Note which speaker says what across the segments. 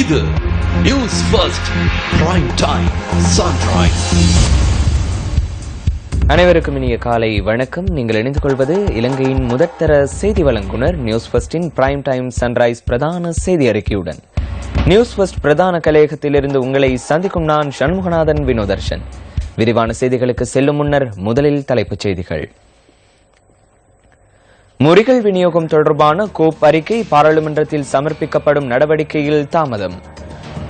Speaker 1: இது news first prime time sunrise.
Speaker 2: அனைவருக்கும் இனிய காலை வணக்கம். நீங்கள் இணைந்து கொள்வது இலங்கையின் முதற்தர செய்தி வழங்குனர் நியூஸ் ஃபர்ஸ்டின் பிரைம் டைம் சன்ரைஸ் பிரதான செய்தி அறிக்கையுடன். நியூஸ் ஃபர்ஸ்ட் பிரதான கலையகத்திலிருந்து உங்களை சந்திக்கும் நான் சண்முகநாதன் வினோதர்ஷன். விரிவான செய்திகளுக்கு செல்லும் முன்னர் முதலில் தலைப்புச் செய்திகள். முறிகள் விநியோகம் தொடர்பான கோப் அறிக்கை பாராளுமன்றத்தில் சமர்ப்பிக்கப்படும் நடவடிக்கையில் தாமதம்.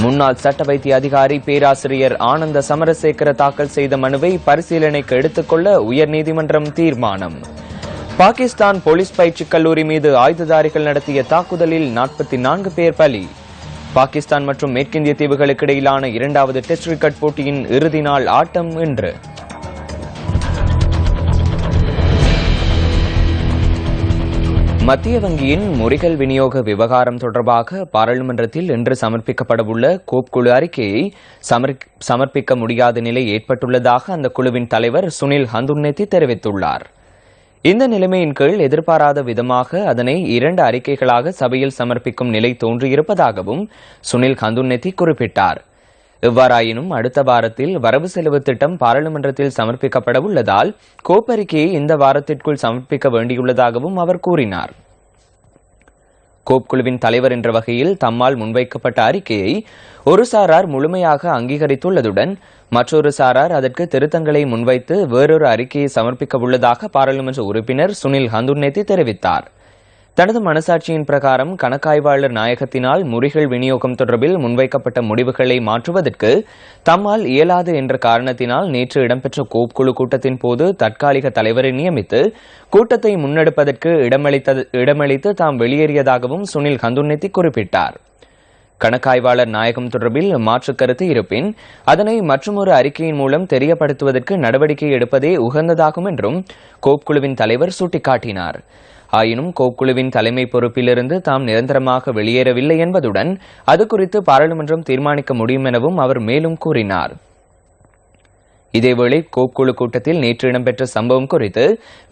Speaker 2: முன்னாள் சட்ட வைத்திய அதிகாரி பேராசிரியர் ஆனந்த சமரசேகர தாக்கல் செய்த மனுவை பரிசீலனைக்கு எடுத்துக்கொள்ள உயர்நீதிமன்றம் தீர்மானம். பாகிஸ்தான் போலீஸ் பயிற்சி கல்லூரி மீது ஆயுததாரிகள் நடத்திய தாக்குதலில் 44 பேர் பலி. பாகிஸ்தான் மற்றும் மேற்கிந்திய தீவுகளுக்கு இடையிலான இரண்டாவது டெஸ்ட் கிரிக்கெட் போட்டியின் இறுதி நாள் ஆட்டம் இன்று. மத்திய வங்கியின் முறிகள் விநியோக விவகாரம் தொடர்பாக பாராளுமன்றத்தில் இன்று சமர்ப்பிக்கப்படவுள்ள கோப் குழு அறிக்கையை சமர்ப்பிக்க முடியாத நிலை ஏற்பட்டுள்ளதாக அந்த குழுவின் தலைவர் சுனில் ஹந்துன்னெத்தி தெரிவித்துள்ளார். இந்த நிலைமையின் கீழ் எதிர்பாராத விதமாக அதனை 2 அறிக்கைகளாக சபையில் சமர்ப்பிக்கும் நிலை தோன்றியிருப்பதாகவும் சுனில் ஹந்துன்னெத்தி குறிப்பிட்டார். எவ்வாறாயினும் அடுத்த வாரத்தில் வரவு செலவு திட்டம் பாராளுமன்றத்தில் சமர்ப்பிக்கப்பட உள்ளதால் கோப்பறிக்கையை இந்த வாரத்திற்குள் சமர்ப்பிக்க வேண்டியுள்ளதாகவும் அவர் கூறினார். கோப் குழுவின் தலைவர் என்ற வகையில் தம்மால் முன்வைக்கப்பட்ட அறிக்கையை ஒரு சாரார் முழுமையாக அங்கீகரித்துள்ளதுடன் மற்றொரு சாரார் அதற்கு திருத்தங்களை முன்வைத்து வேறொரு அறிக்கையை சமர்ப்பிக்க உள்ளதாக பாராளுமன்ற உறுப்பினர் சுனில் ஹந்துன்னெத்தி தெரிவித்தார். தனது மனசாட்சியின் பிரகாரம் கணக்காய்வாளர் நாயகத்தினால் முறிகள் விநியோகம் தொடர்பில் முன்வைக்கப்பட்ட முடிவுகளை மாற்றுவதற்கு தம்மால் இயலாது என்ற காரணத்தினால் நேற்று இடம்பெற்ற கோப் குழு கூட்டத்தின் போது தற்காலிக தலைவரை நியமித்து கூட்டத்தை முன்னெடுப்பதற்கு இடமளித்து தாம் வெளியேறியதாகவும் சுனில் ஹந்துன்னெத்தி குறிப்பிட்டார். கணக்காய்வாளர் நாயகம் தொடர்பில் மாற்று கருத்து இருப்பின் அதனை மற்றொரு அறிக்கையின் மூலம் தெரியப்படுத்துவதற்கு நடவடிக்கை எடுப்பதே உகந்ததாகும் என்றும் கோப் குழுவின் தலைவர் சுட்டிக்காட்டினார். ஆயினும் கோப் குழுவின் தலைமை பொறுப்பிலிருந்து தாம் நிரந்தரமாக வெளியேறவில்லை என்பதுடன் அது குறித்து பாராளுமன்றம் தீர்மானிக்க முடியும் எனவும் அவர் மேலும் கூறினார். இதேவேளை கோப் குழு கூட்டத்தில் நேற்று இடம்பெற்ற சம்பவம் குறித்து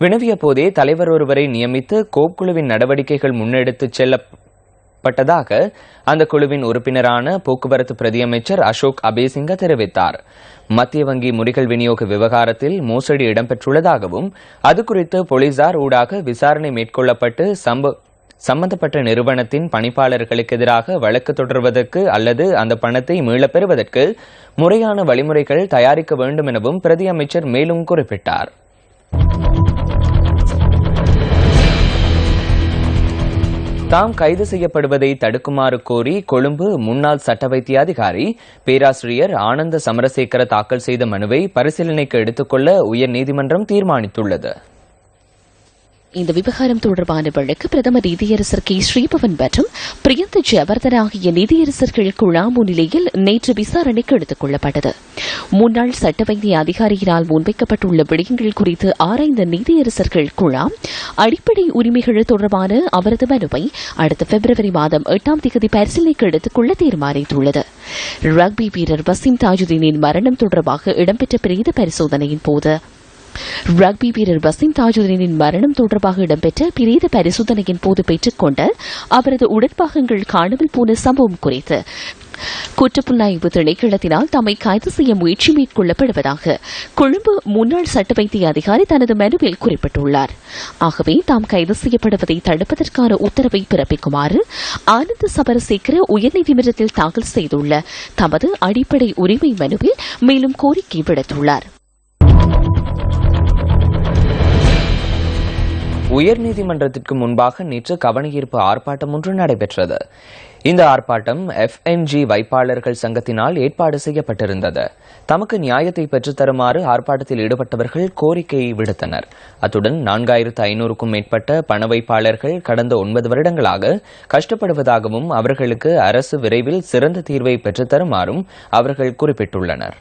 Speaker 2: வினவிய போதே தலைவர் ஒருவரை நியமித்து கோப் குழுவின் நடவடிக்கைகள் முன்னெடுத்துச் செல்லப்பட்டதாக அந்த குழுவின் உறுப்பினரான போக்குவரத்து பிரதியமைச்சர் அசோக் அபேசிங்க தெரிவித்தார். மத்திய வங்கி முறிகள் விநியோக விவகாரத்தில் மோசடி இடம்பெற்றுள்ளதாகவும் அது குறித்து போலீசார் ஊடாக விசாரணை மேற்கொள்ளப்பட்டு சம்பந்தப்பட்ட நிறுவனத்தின் பணிப்பாளர்களுக்கு எதிராக வழக்கு தொடர்வதற்கு அல்லது அந்த பணத்தை மீளப் பெறுவதற்கு முறையான வழிமுறைகள் தயாரிக்க வேண்டும் எனவும் பிரதியமைச்சர் மேலும் குறிப்பிட்டார். தாம் கைது செய்யப்படுவதை தடுக்குமாறு கோரி கொழும்பு முன்னாள் சட்ட வைத்திய அதிகாரி பேராசிரியர் ஆனந்த சமரசேகர தாக்கல் செய்த மனுவை பரிசீலனைக்கு எடுத்துக்கொள்ள உயர்நீதிமன்றம் தீர்மானித்துள்ளது.
Speaker 3: இந்த விவகாரம் தொடர்பான வழக்கு பிரதமர் நீதியரசர் கே ஸ்ரீபவன் மற்றும் பிரியந்த ஜெயவர்தன் ஆகிய நீதியரசர்கள் குழா முன்னிலையில் நேற்று விசாரணைக்கு எடுத்துக் கொள்ளப்பட்டது. முன்னாள் சட்ட வைத்திய அதிகாரியினால் முன்வைக்கப்பட்டுள்ள விடயங்கள் குறித்து ஆராய்ந்த நீதியரசர்கள் குழா அடிப்படை உரிமைகள் தொடர்பான அவரது மனுவை அடுத்த பிப்ரவரி மாதம் 8ஆம் தேதி பரிசீலனைக்கு எடுத்துக் கொள்ள தீர்மானித்துள்ளது. ரக்பி வீரர் வசீம் தாஜுதீனின் மரணம் தொடர்பாக இடம்பெற்ற பிரேத பரிசோதனையின் போது ரக்பி வீரர் வசீம் தாஜுதீனின் மரணம் தொடர்பாக இடம்பெற்ற பிரேத பரிசோதனையின் போது பெற்றுக் கொண்ட அவரது உடற்பாகங்கள் காணாமல் போன சம்பவம் குறித்து குற்றப்புலனாய்வு திணைக்களத்தினால் தம்மை கைது செய்ய முயற்சி மேற்கொள்ளப்படுவதாக கொழும்பு முன்னாள் சட்ட வைத்திய அதிகாரி தனது மனுவில் குறிப்பிட்டுள்ளார். ஆகவே தாம் கைது செய்யப்படுவதை தடுப்பதற்கான உத்தரவை பிறப்பிக்குமாறு ஆனந்த சமரசேகர உயர்நீதிமன்றத்தில் தாக்கல் செய்துள்ள தமது அடிப்படை உரிமை மனுவில் மேலும் கோரிக்கை விடுத்துள்ளார்.
Speaker 2: உயர்நீதிமன்றத்திற்கு முன்பாக நேற்று கவனஈர்ப்பு ஆர்ப்பாட்டம் ஒன்று நடைபெற்றது. இந்த ஆர்ப்பாட்டம் FNG வைப்பாளர்கள் சங்கத்தினால் ஏற்பாடு செய்யப்பட்டிருந்தது. தமக்கு நியாயத்தை பெற்றுத்தருமாறு ஆர்ப்பாட்டத்தில் ஈடுபட்டவர்கள் கோரிக்கை விடுத்தனர். அத்துடன் 4500க்கும் மேற்பட்ட பண வைப்பாளர்கள் கடந்த 9 வருடங்களாக கஷ்டப்படுவதாகவும் அவர்களுக்கு அரசு விரைவில் சிறந்த தீர்வை பெற்றுத்தருமாறும் அவர்கள் குறிப்பிட்டுள்ளனர்.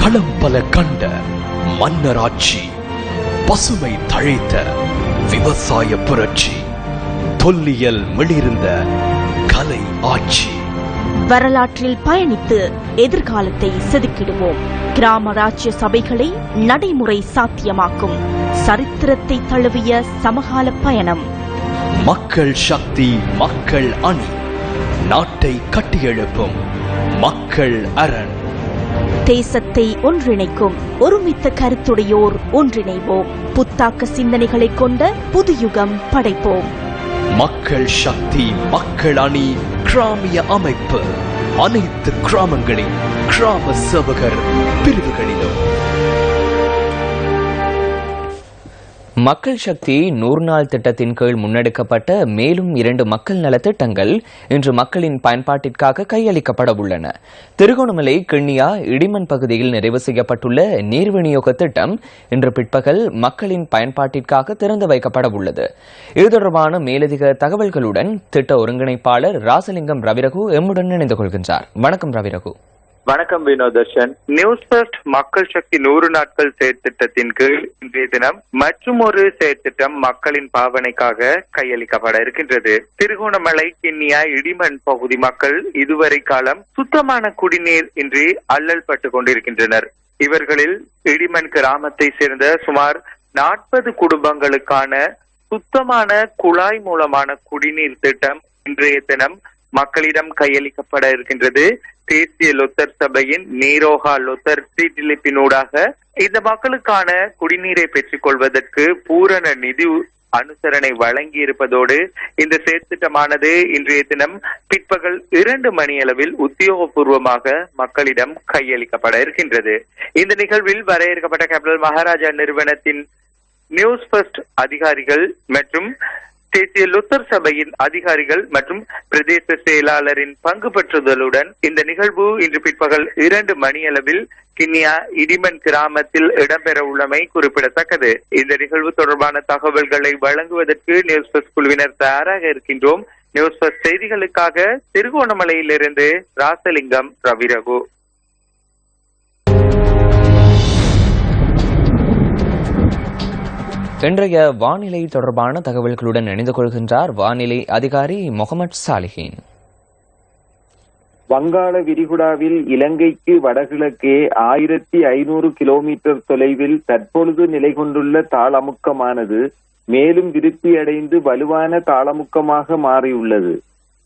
Speaker 1: களம் பல கண்ட மன்னராட்சி, பசுமை தழைத்த விவசாய புரட்சி, தொல்லியல் மிளிர்ந்த கலை ஆட்சி.
Speaker 4: வரலாற்றில் பயணித்து எதிர்காலத்தை செதுக்கிடுவோம். கிராம ராஜ்ய சபைகளை நடைமுறை சாத்தியமாக்கும் சரித்திரத்தை தழுவிய சமகால பயணம்.
Speaker 1: மக்கள் சக்தி, மக்கள் அணி, நாட்டை கட்டியெழுப்பும் மக்கள் அரண்.
Speaker 4: தேசத்தை ஒன்றிணைக்கும் ஒருமித்த கருத்துடையோர் ஒன்றிணைவோம். புத்தாக்க சிந்தனைகளை கொண்ட புதுயுகம் படைப்போம்.
Speaker 1: மக்கள் சக்தி, மக்கள் அணி, கிராமிய அமைப்பு, அனைத்து கிராமங்களின் கிராம சேவகர் பிரிவுகளிலும்.
Speaker 2: மக்கள் சக்தி 100 நாள் திட்டத்தின் கீழ் முன்னெடுக்கப்பட்ட மேலும் 2 மக்கள் நல திட்டங்கள் இன்று மக்களின் பயன்பாட்டிற்காக கையளிக்கப்பட உள்ளன. திருகோணமலை கிண்ணியா இடிமண் பகுதியில் நிறைவு செய்யப்பட்டுள்ள நீர் விநியோக திட்டம் இன்று பிற்பகல் மக்களின் பயன்பாட்டிற்காக திறந்து வைக்கப்பட உள்ளது. இது தொடர்பான மேலதிக தகவல்களுடன் திட்ட ஒருங்கிணைப்பாளர் ராசலிங்கம் ரவிரகு எம்முடன் இணைந்து கொள்கின்றார். வணக்கம் ரவிரகு.
Speaker 5: வணக்கம் வினோதர்ஷன். நியூஸ் ஃபர்ஸ்ட் மக்கள் சக்தி 100 நாட்கள் செயற்திட்டத்தின் கீழ் இன்றைய தினம் மற்றும் ஒரு செயற்திட்டம் மக்களின் பாவனைக்காக கையளிக்கப்பட இருக்கின்றது. திருகோணமலை கிண்ணியா இடிமண் பகுதி மக்கள் இதுவரை காலம் சுத்தமான குடிநீர் இன்றி அல்லல் பட்டுக் கொண்டிருக்கின்றனர். இவர்களில் இடிமண் கிராமத்தை சேர்ந்த சுமார் 40 குடும்பங்களுக்கான சுத்தமான குழாய் மூலமான குடிநீர் திட்டம் இன்றைய தினம் மக்களிடம் கையளிக்கப்பட இருக்கின்றது. தேசிய லொத்தர் சபையின் நீரோகா லொத்தர் சீட்டிலிப்பினூடாக இந்த மக்களுக்கான குடிநீரை பெற்றுக் கொள்வதற்கு பூரண நிதி அனுசரணை வழங்கி இருப்பதோடு இந்த செயற்திட்டமானது இன்றைய தினம் பிற்பகல் 2 மணியளவில் உத்தியோகபூர்வமாக மக்களிடம் கையளிக்கப்பட இருக்கின்றது. இந்த நிகழ்வில் வரையறுக்கப்பட்ட கேபிட்டல் மகாராஜா நிறுவனத்தின் நியூஸ் ஃபர்ஸ்ட் அதிகாரிகள் மற்றும் தேசிய லுத்தர் சபையின் அதிகாரிகள் மற்றும் பிரதேச செயலாளரின் பங்கு பெற்றுதலுடன் இந்த நிகழ்வு இன்று பிற்பகல் 2 மணியளவில் கிண்ணியா இடிமண் கிராமத்தில் இடம்பெற உள்ளமை குறிப்பிடத்தக்கது. இந்த நிகழ்வு தொடர்பான தகவல்களை வழங்குவதற்கு நியூஸ் ஃபர்ஸ்ட் குழுவினர் தயாராக இருக்கின்றோம். நியூஸ் ஃபர்ஸ்ட் செய்திகளுக்காக திருகோணமலையிலிருந்து ராசலிங்கம் ரவிரகு.
Speaker 2: இன்றைய வானிலை தொடர்பான தகவல்களுடன் இணைந்து கொள்கின்றார் வானிலை அதிகாரி முகமது சாலிஹின்.
Speaker 6: வங்காள விரிகுடாவில் இலங்கைக்கு வடகிழக்கே 1500 கிலோமீட்டர் தொலைவில் தற்பொழுது நிலை கொண்டுள்ள தாளமுக்கமானது மேலும் விருத்தியடைந்து வலுவான தாளமுக்கமாக மாறியுள்ளது.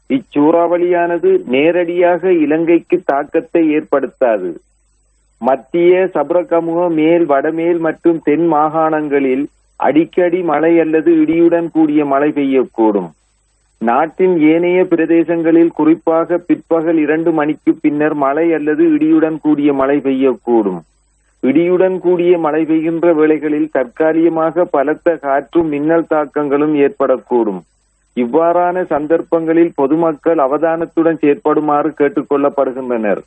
Speaker 6: இச்சூறாவளியானது நேரடியாக இலங்கைக்கு தாக்கத்தை ஏற்படுத்தாது. மத்திய சப்ரகமுக மேல், வடமேல் மற்றும் தென் மாகாணங்களில் அடிக்கடி மழை அல்லது இடியுடன் கூடிய மழை பெய்யக்கூடும். நாட்டின் ஏனைய பிரதேசங்களில் குறிப்பாக பிற்பகல் 2 மணிக்கு பின்னர் மழை அல்லது இடியுடன் கூடிய மழை பெய்யக்கூடும். இடியுடன் கூடிய மழை பெய்கின்ற வேளைகளில் தற்காலிகமாக பலத்த காற்றும் மின்னல் தாக்கங்களும் ஏற்படக்கூடும். இவ்வாறான சந்தர்ப்பங்களில் பொதுமக்கள் அவதானத்துடன் செயற்படுமாறு கேட்டுக் கொள்ளப்படுகின்றனர்.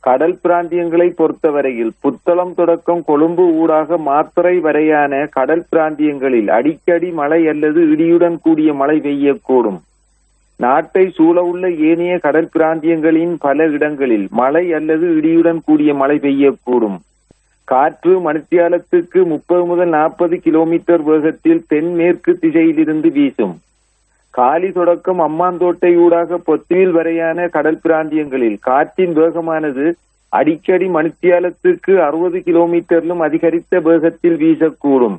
Speaker 6: கடல் பிராந்தியங்களை பொறுத்தவரையில் புத்தளம் தொடக்கம் கொழும்பு ஊடாக மாத்தறை வரையான கடல் பிராந்தியங்களில் அடிக்கடி மழை அல்லது இடியுடன் கூடிய மழை பெய்யக்கூடும். நாட்டை சூழவுள்ள ஏனைய கடல் பிராந்தியங்களின் பல இடங்களில் மழை அல்லது இடியுடன் கூடிய மழை பெய்யக்கூடும். காற்று மணித்தியாலத்துக்கு 30 முதல் 40 கிலோமீட்டர் வேகத்தில் தென்மேற்கு திசையிலிருந்து வீசும். காலி தொடக்கம் அம்மாந்தோட்டை ஊடாக பொத்துவில் வரையான கடல் பிராந்தியங்களில் காற்றின் வேகமானது அடிக்கடி மணித்தியாலத்துக்கு 60 கிலோமீட்டரிலும் அதிகரித்த வேகத்தில் வீசக்கூடும்.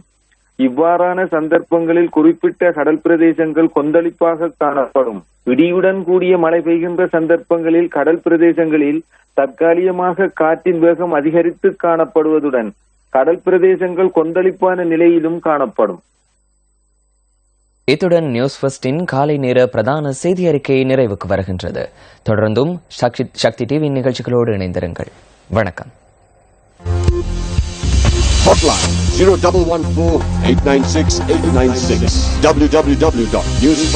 Speaker 6: இவ்வாறான சந்தர்ப்பங்களில் குறிப்பிட்ட கடல் பிரதேசங்கள் கொந்தளிப்பாக காணப்படும். இடியுடன் கூடிய மழை பெய்கின்ற சந்தர்ப்பங்களில் கடல் பிரதேசங்களில் தற்காலிகமாக காற்றின் வேகம் அதிகரித்து காணப்படுவதுடன் கடல் பிரதேசங்கள் கொந்தளிப்பான நிலையிலும் காணப்படும்.
Speaker 2: இத்துடன் நியூஸ் ஃபர்ஸ்டின் காலை நேர பிரதான செய்தி அறிக்கை நிறைவுக்கு வருகின்றது. தொடர்ந்தும் சக்தி டிவி நிகழ்ச்சிகளோடு இணைந்திருங்கள். வணக்கம்.
Speaker 7: Hotline 0114 896 896 www.newsfirst